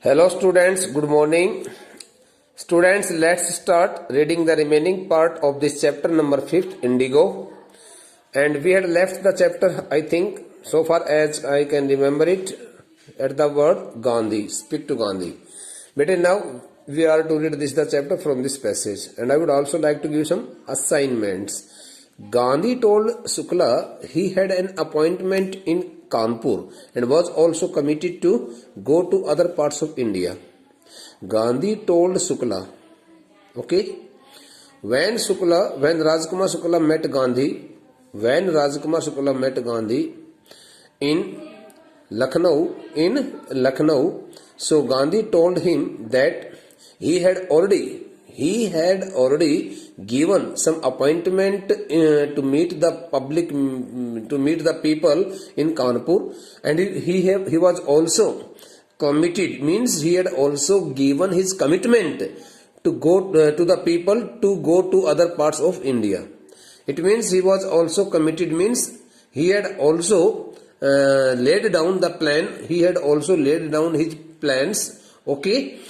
Hello students, good morning. Students, let's start reading the remaining part of this chapter number 5th, Indigo. And we had left the chapter, I think, so far as I can remember it, at the word Gandhi, speak to Gandhi. But now we are to read the chapter from this passage. And I would also like to give some assignments. Gandhi told Shukla he had an appointment in Kanpur and was also committed to go to other parts of India. Gandhi told Shukla, okay, when Rajkumar Shukla met Gandhi in Lucknow, so Gandhi told him that he had already given some appointment to meet the people in Kanpur, and he was also committed, means he had also given his commitment to go to the people to go to other parts of India. It means he was also committed, means he had also laid down the plan. He had also laid down his plans, okay,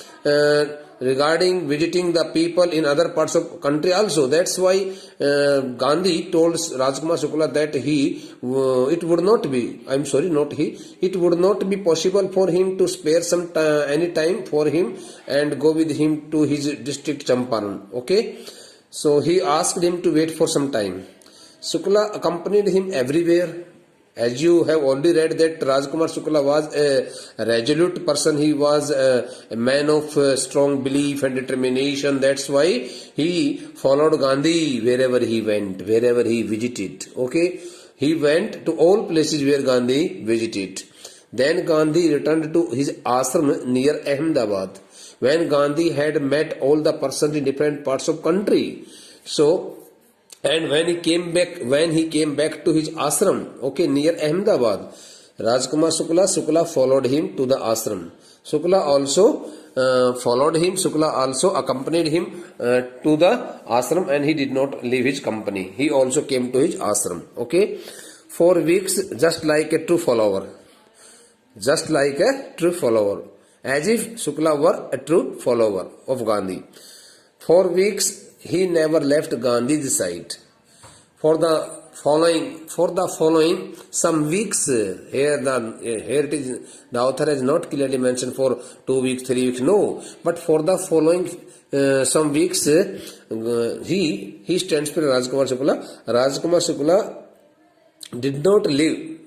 regarding visiting the people in other parts of country also. That's why Gandhi told Rajkumar Shukla that it would not be possible for him to spare some any time for him and go with him to his district Champaran. Okay, so he asked him to wait for some time. Shukla accompanied him everywhere. As you have already read that Rajkumar Shukla was a resolute person, he was a man of strong belief and determination. That's why he followed Gandhi wherever he went, wherever he visited. Okay, he went to all places where Gandhi visited. Then Gandhi returned to his ashram near Ahmedabad, when Gandhi had met all the persons in different parts of country. So, and when he came back to his ashram, okay, near Ahmedabad, Rajkumar Shukla followed him to the ashram. Shukla also accompanied him to the ashram, and he did not leave his company. He also came to his ashram. Okay, for weeks, just like a true follower, as if Shukla were a true follower of Gandhi. For weeks, he never left Gandhi's side. For the following some weeks, here it is, the author has not clearly mentioned for 2 weeks, 3 weeks, no, but for the following some weeks, he stands for Rajkumar Shukla. Rajkumar Shukla did not leave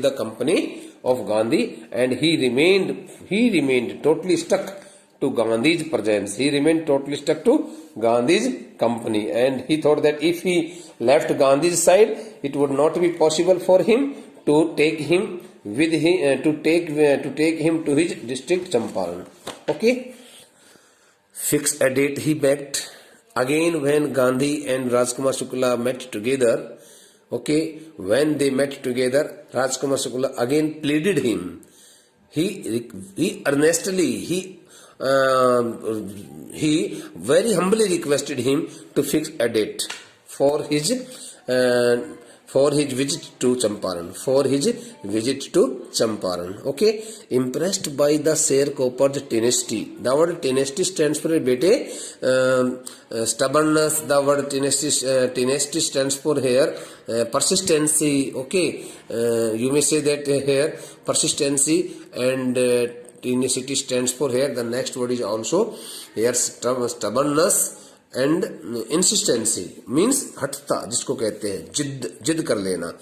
the company of Gandhi, and he remained totally stuck to Gandhi's presence. He remained totally stuck to Gandhi's company, and he thought that if he left Gandhi's side, it would not be possible for him to take him with him to take him to his district Champaran. Okay, fix a date, he begged. Again, when Gandhi and Rajkumar Shukla met together, okay, when they met together, Rajkumar Shukla again pleaded him. He very humbly requested him to fix a date for his visit to Champaran. Okay, impressed by the sharecropper's tenacity. The word tenacity stands for stubbornness. The word tenacity stands for here persistency. Okay, you may say that here persistency and tenacity stands for here. The next word is also here stubbornness and insistency, means हटता जिसको कहते हैं जिद कर लेना.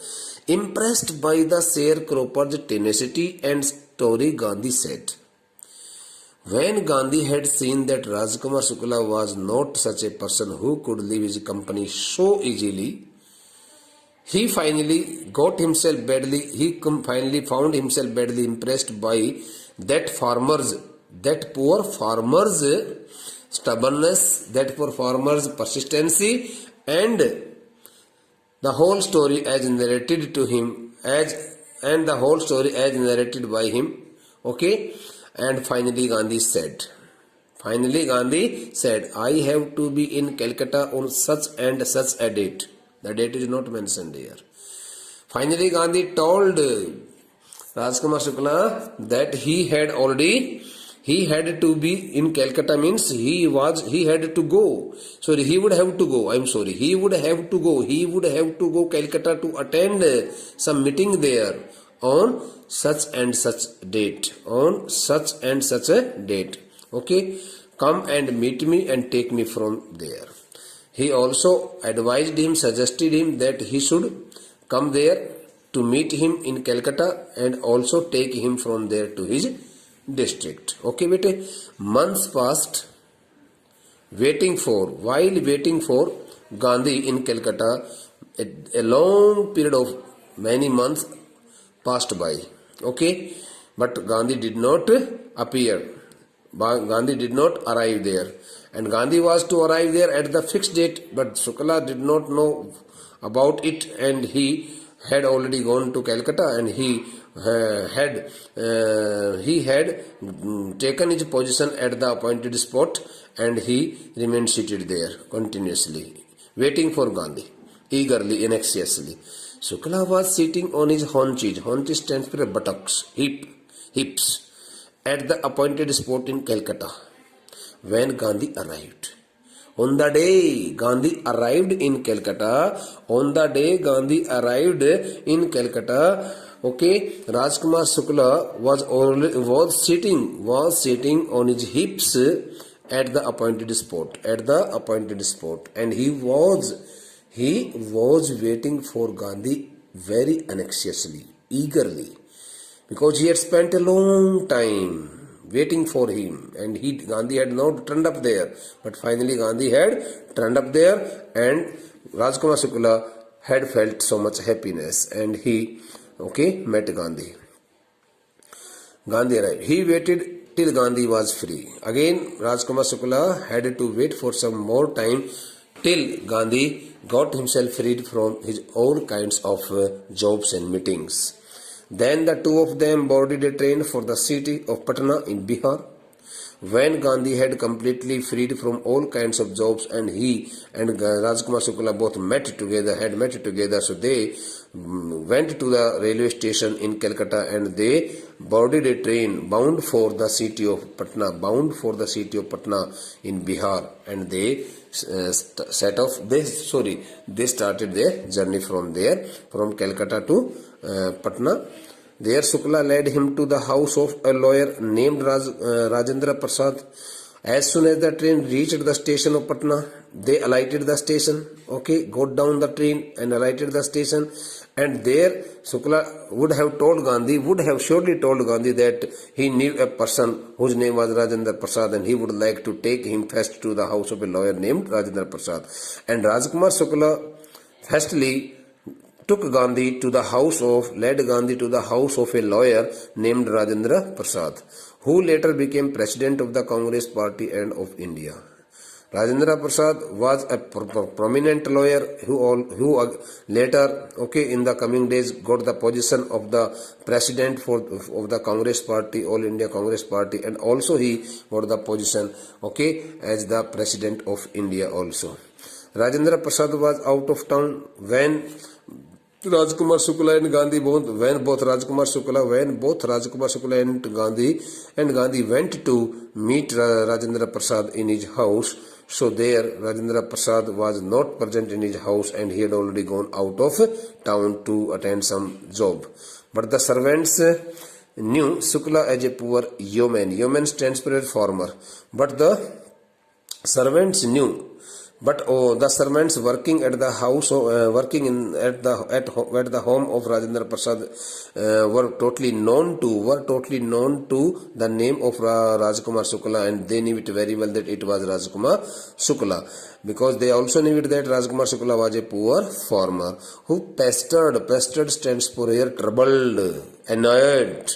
Impressed by the sharecropper's tenacity and story, Gandhi said. When Gandhi had seen that Rajkumar Shukla was not such a person who could leave his company so easily, he finally found himself badly impressed by that poor farmer's stubbornness, that poor farmer's persistency, and the whole story as narrated by him. Okay, and finally Gandhi said, I have to be in Calcutta on such and such a date. The date is not mentioned here. Finally Gandhi told Rajkumar Shukla, that he had to be in Calcutta means he had to go. Sorry, he would have to go. I'm sorry. He would have to go. He would have to go Calcutta to attend some meeting there on such and such date. On such and such a date. Okay. Come and meet me and take me from there. He also advised him, suggested him that he should come there to meet him in Calcutta and also take him from there to his district. Okay, bete. Months passed while waiting for Gandhi in Calcutta. A long period of many months passed by. Okay, but Gandhi did not appear. Gandhi did not arrive there. And Gandhi was to arrive there at the fixed date, but Shukla did not know about it, and he had already gone to Calcutta, and he had taken his position at the appointed spot, and he remained seated there continuously, waiting for Gandhi, eagerly and anxiously. Shukla was sitting on his haunches. Haunches stands for buttocks, hips, at the appointed spot in Calcutta when Gandhi arrived. On the day Gandhi arrived in Calcutta, okay, Rajkumar Shukla was sitting on his hips at the appointed spot, and he was waiting for Gandhi very anxiously, eagerly, because he had spent a long time waiting for him, and Gandhi had not turned up there, but finally Gandhi had turned up there, and Rajkumar Shukla had felt so much happiness, and he met Gandhi. Gandhi arrived. He waited till Gandhi was free. Again, Rajkumar Shukla had to wait for some more time till Gandhi got himself freed from his all kinds of jobs and meetings. Then the two of them boarded a train for the city of Patna in Bihar. When Gandhi had completely freed from all kinds of jobs, and he and Rajkumar Shukla both had met together, so they went to the railway station in Calcutta, and they boarded a train bound for the city of Patna in Bihar, and they they started their journey from Calcutta to Patna. There Shukla led him to the house of a lawyer named Rajendra Prasad. As soon as the train reached the station of Patna, they alighted the station, got down the train and alighted the station, and there Shukla would have surely told Gandhi that he knew a person whose name was Rajendra Prasad, and he would like to take him first to the house of a lawyer named Rajendra Prasad. And Rajkumar Shukla firstly led Gandhi to the house of a lawyer named Rajendra Prasad, who later became president of the Congress Party and of India. Rajendra Prasad was a prominent lawyer who later, in the coming days, got the position of the president of the Congress Party, All India Congress Party, and also he got the position, as the president of India also. Rajendra Prasad was out of town when Rajkumar Shukla and Gandhi both Rajkumar Shukla and Gandhi went to meet Rajendra Prasad in his house. So there Rajendra Prasad was not present in his house, and he had already gone out of town to attend some job. But the servants knew Shukla as a poor yeoman. Yeoman stands for a farmer. But the servants the servants working at the house, at the home of Rajendra Prasad were totally known to the name of Rajkumar Shukla, and they knew it very well that it was Rajkumar Shukla, because they also knew it that Rajkumar Shukla was a poor farmer who pestered stands for here troubled, annoyed,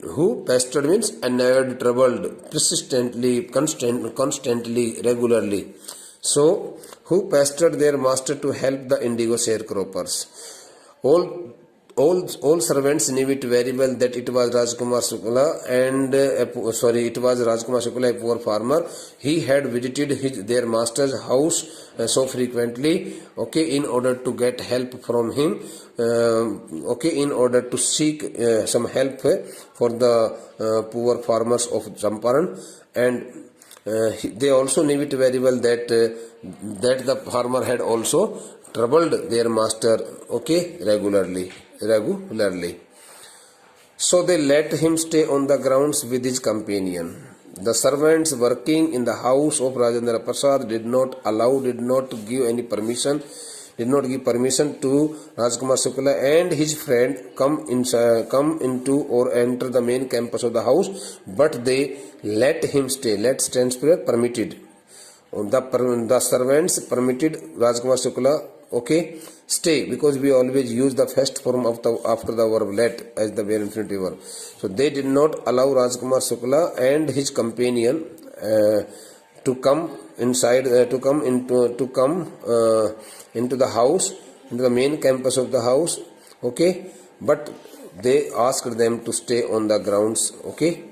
who pestered means annoyed, troubled, persistently, constantly, regularly. So, who pestered their master to help the indigo sharecroppers. all servants knew it very well that it was Rajkumar Shukla and it was Rajkumar Shukla, a poor farmer. He had visited their master's house so frequently, okay, in order to get help from him, okay, in order to seek some help for the poor farmers of Champaran. And they also knew it very well that the farmer had also troubled their master, okay, regularly. So they let him stay on the grounds with his companion. The servants working in the house of Rajendra Prasad did not give permission to Rajkumar Shukla and his friend come into or enter the main campus of the house, but they let him stay. Let stands for permitted. The servants permitted Rajkumar Shukla, okay, stay, because we always use the first form of after the verb let as the bare infinitive verb. So they did not allow Rajkumar Shukla and his companion to come inside, into the house, into the main campus of the house, okay, but they asked them to stay on the grounds, okay,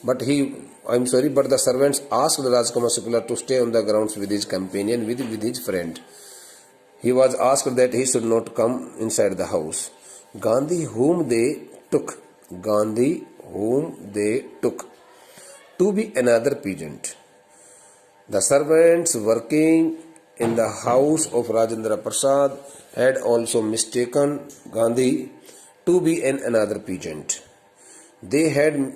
but the servants asked Rajkumar Shukla to stay on the grounds with his companion, with his friend. He was asked that he should not come inside the house. Gandhi, whom they took to be another peasant. The servants working in the house of Rajendra Prasad had also mistaken Gandhi to be another peasant. They had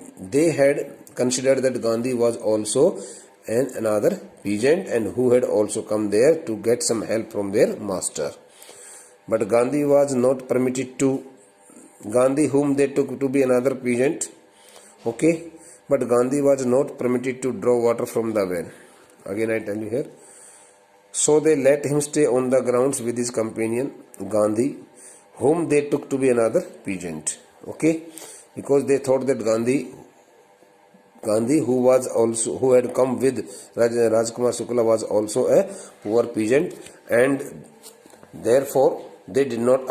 considered that Gandhi was also another peasant and who had also come there to get some help from their master. But Gandhi was not permitted to, Gandhi whom they took to be another peasant, okay, but Gandhi was not permitted to draw water from the well. Again I tell you here. So they let him stay on the grounds with his companion Gandhi, whom they took to be another peasant, okay, because they thought that Gandhi who had come with Rajkumar Shukla was also a poor peasant, and therefore they did not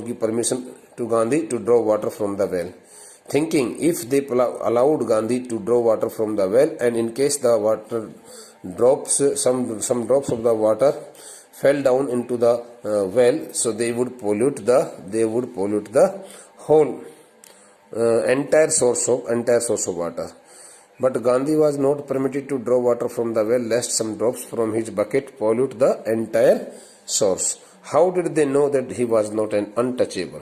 give permission to Gandhi to draw water from the well, thinking if they allowed Gandhi to draw water from the well, and in case the water drops, some drops of the water fell down into the well, so they would pollute the whole entire source of water. But Gandhi was not permitted to draw water from the well, lest some drops from his bucket pollute the entire source. How did they know that he was not an untouchable?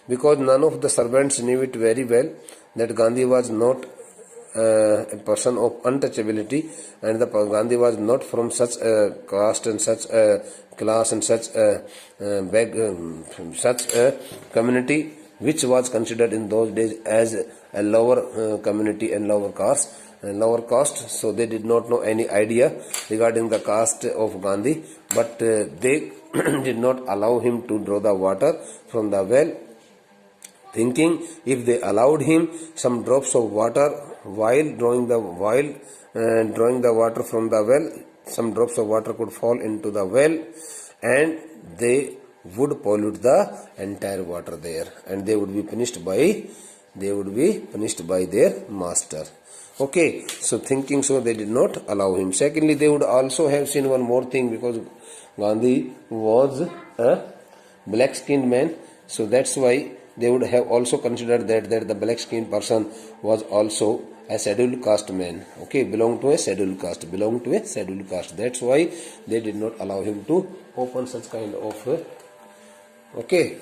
Because none of the servants knew it very well that Gandhi was not a person of untouchability, and the Gandhi was not from such a caste and such a class and such a community which was considered in those days as a lower community and lower caste. So they did not know any idea regarding the caste of Gandhi, but they did not allow him to draw the water from the well, thinking if they allowed him some drops of water while drawing the water from the well, some drops of water could fall into the well and they would pollute the entire water there, and they would be punished by their master. Okay, so thinking so they did not allow him. Secondly, they would also have seen one more thing, because Gandhi was a black skinned man, so that's why they would have also considered that the black skinned person was also a scheduled caste man, okay, belonged to a scheduled caste. That's why they did not allow him to open such kind of okay,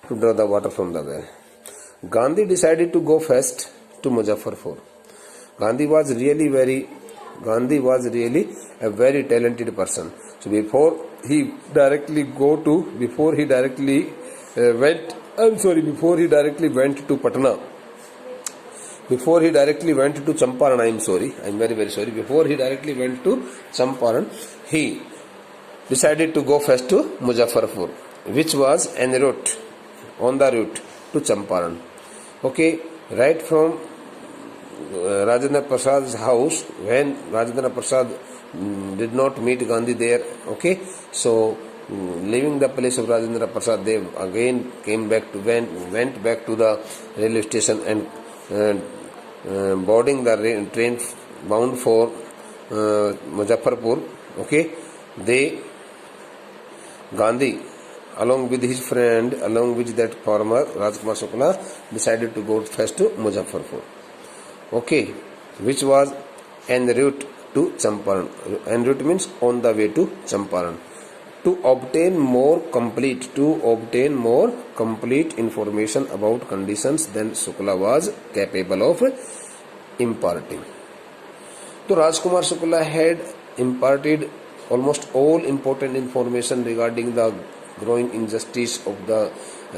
to draw the water from the well. Gandhi decided to go first to Muzaffarpur. Gandhi was really a very talented person. So before he directly went to Patna, before he directly went to Champaran, I'm very sorry. Before he directly went to Champaran, he decided to go first to Muzaffarpur, which was on the route to Champaran. Okay, right from Rajendra Prasad's house, when Rajendra Prasad did not meet Gandhi there, okay, so leaving the place of Rajendra Prasad, they again went back to the railway station and boarding the train bound for Muzaffarpur. Okay, Gandhi, along with his friend, along with that farmer Rajkumar Shukla, decided to go first to Muzaffarpur. Okay, which was en route to Champaran. En route means on the way to Champaran. To obtain more complete information about conditions than Shukla was capable of imparting. So Rajkumar Shukla had imparted almost all important information regarding the growing injustice of the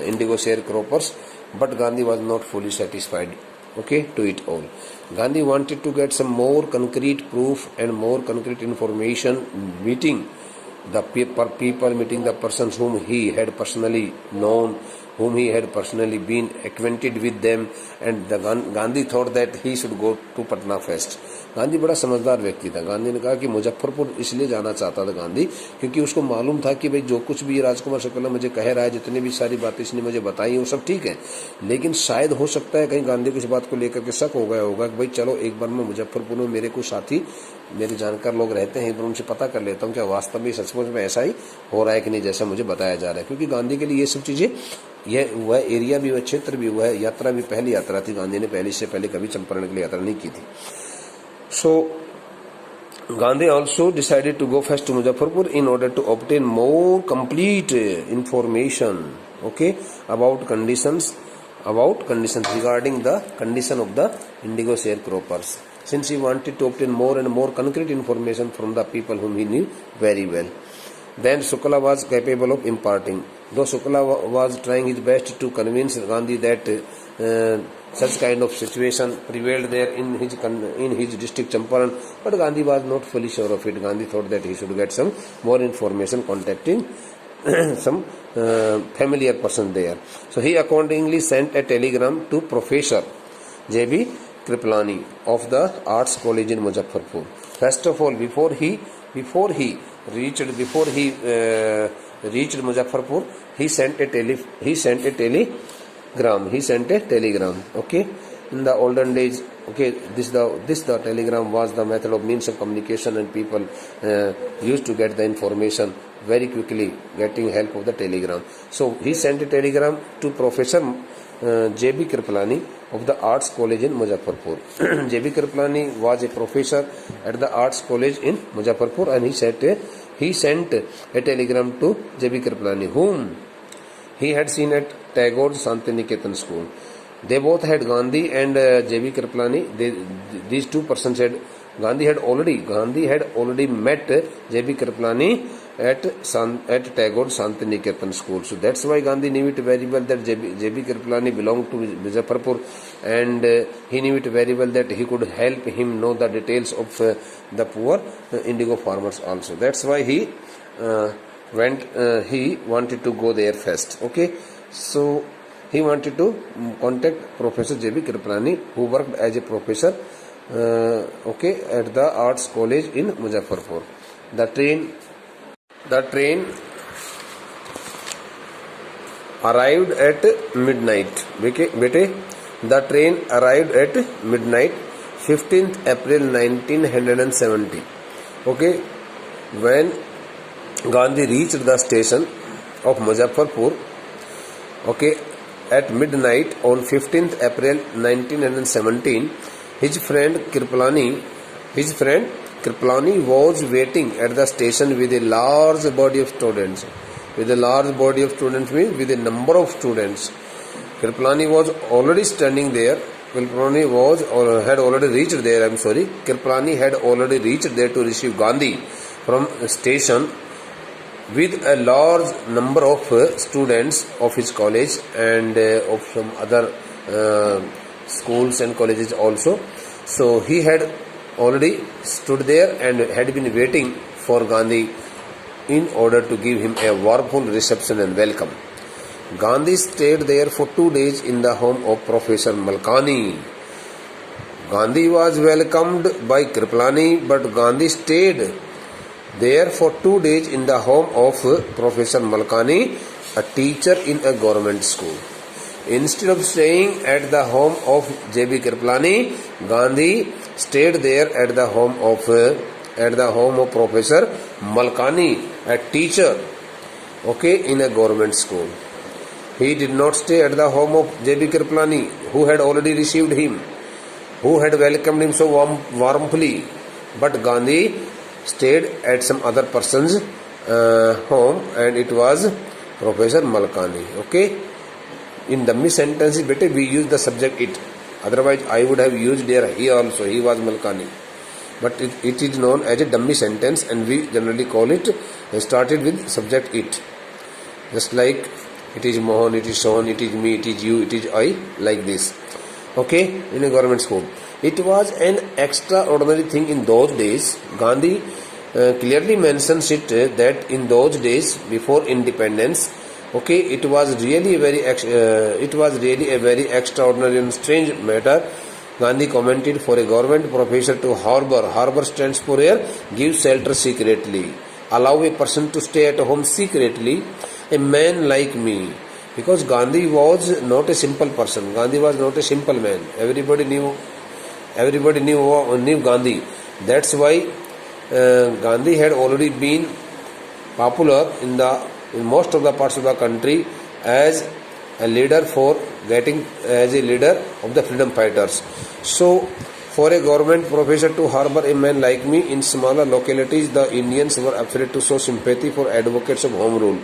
indigo sharecroppers, but Gandhi was not fully satisfied, okay, to it all. Gandhi wanted to get some more concrete proof and more concrete information, meeting the people, meeting the persons whom he had personally known, whom he had personally been acquainted with them, and Gandhi thought that he should go to Patna first. Gandhi बड़ा समझदार व्यक्ति था. गांधी ने कहा कि मुजफ्फरपुर इसलिए जाना चाहता था गांधी क्योंकि उसको मालूम था कि भाई जो कुछ भी राजकुमार शुक्ला मुझे कह रहा है, जितनी भी सारी बातें इसने मुझे बताई वो सब ठीक है, लेकिन शायद हो सकता है कहीं गांधी को इस बात को लेकर के शक हो गया होगा कि भाई चलो एक बार मैं मुजफ्फरपुर में मेरे कुछ साथी, मेरे जानकार लोग रहते हैं, एक बार उनसे पता कर लेता हूँ क्या वास्तव में सचमुच में ऐसा ही हो रहा है कि नहीं जैसा मुझे बताया जा रहा है. क्योंकि गांधी के लिए ये सब चीजें, यह वह एरिया भी, वह क्षेत्र भी, वह यात्रा भी पहली यात्रा थी. गांधी ने पहले कभी चंपारण के लिए यात्रा नहीं की थी. So Gandhi also decided to go first to Muzaffarpur in order to obtain more complete information, okay, about conditions regarding the condition of the indigo sharecroppers, since he wanted to obtain more and more concrete information from the people whom he knew very well. Then Shukla was capable of imparting. Though Shukla was trying his best to convince Gandhi that such kind of situation prevailed there in his district Champaran, but Gandhi was not fully sure of it. Gandhi thought that he should get some more information contacting some familiar person there. So he accordingly sent a telegram to Professor J.B. Kripalani of the Arts College in Muzaffarpur. First of all, before he reached Muzaffarpur, he sent a telegram. Okay, in the olden days, okay, this the telegram was the method of means of communication, and people used to get the information very quickly, getting help of the telegram. So he sent a telegram to Professor J.B. Kripalani of the Arts College in Muzaffarpur. J.B. Kripalani was a professor at the Arts College in Muzaffarpur, and he sent a telegram to J.B. Kripalani, whom he had seen at Tagore's Santiniketan school. They both had Gandhi and J.B. Kripalani. These two persons had Gandhi had already met J.B. Kripalani at Tagore Santiniketan school. So that's why Gandhi knew it very well that J.B. Kripalani belonged to Muzaffarpur, and he knew it very well that he could help him know the details of the poor indigo farmers also. That's why he wanted to go there first. Okay, so he wanted to contact Professor J.B. Kripalani, who worked as a professor at the Arts College in Muzaffarpur. The train arrived at midnight. The train arrived at midnight, 15th April 1970. Okay, when Gandhi reached the station of Muzaffarpur, okay, at midnight on 15th April 1917, his friend Kripalani was waiting at the station with a large body of students. With a large body of students means with a number of students. Kripalani was already standing there. Kripalani had already reached there. Kripalani had already reached there to receive Gandhi from station with a large number of students of his college and of some other schools and colleges also. So he had already stood there and had been waiting for Gandhi in order to give him a warmful reception and welcome. Gandhi stayed there for 2 days in the home of Professor Malkani. Gandhi was welcomed by Kripalani, but Gandhi stayed there for 2 days in the home of Professor Malkani, a teacher in a government school. Instead of staying at the home of J.B. Kripalani, Gandhi stayed there at the home of Professor Malkani, a teacher, in a government school. He did not stay at the home of J.B. Kripalani, who had already received him, who had welcomed him so warmly. But Gandhi stayed at some other person's home, and it was Professor Malkani. Okay. In dummy sentences, we use the subject it. Otherwise, I would have used there he also. He was Malkani. But it is known as a dummy sentence, and we generally call it started with subject it. Just like it is Mohan, it is Sean, it is me, it is you, it is I, like this. Okay, in a government school. It was an extraordinary thing in those days. Gandhi clearly mentions it that in those days before independence, it was really a very extraordinary and strange matter. Gandhi commented, for a government professor to harbor stands for here, give shelter secretly, allow a person to stay at home secretly, a man like me. Because Gandhi was not a simple person. Gandhi was not a simple man. Everybody knew Gandhi. That's why Gandhi had already been popular in most of the parts of the country as a leader of the freedom fighters. So, for a government professor to harbor a man like me in smaller localities, the Indians were afraid to show sympathy for advocates of home rule.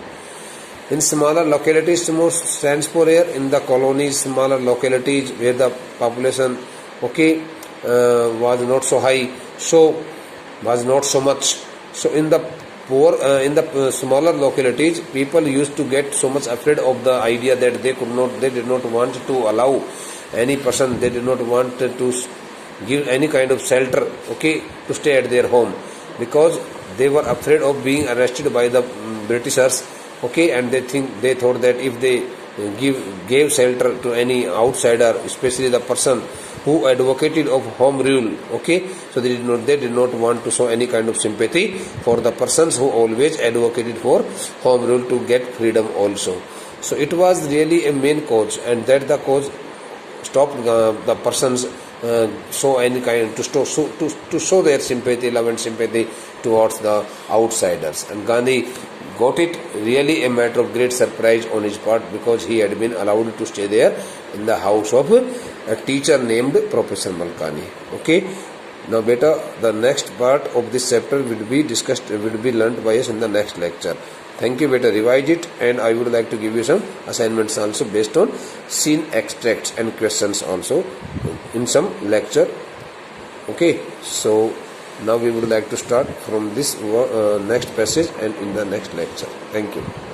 In smaller localities, most stands for here in the colonies, smaller localities where the population was not so high, so was not so much. So in the smaller localities, people used to get so much afraid of the idea that they did not want to allow any person, they did not want to give any kind of shelter, to stay at their home, because they were afraid of being arrested by the Britishers, and they thought that if they gave shelter to any outsider, especially the person who advocated of home rule, so they did not want to show any kind of sympathy for the persons who always advocated for home rule to get freedom also. So it was really a main cause, and that the cause stopped the persons show any kind to show their sympathy, love and sympathy towards the outsiders. And Gandhi got it really a matter of great surprise on his part, because he had been allowed to stay there in the house of a teacher named Professor Malkani. Now beta, the next part of this chapter will be learnt by us in the next lecture. Thank you beta, revise it, and I would like to give you some assignments also based on scene extracts and questions also in some lecture. So now we would like to start from this next passage and in the next lecture. Thank you.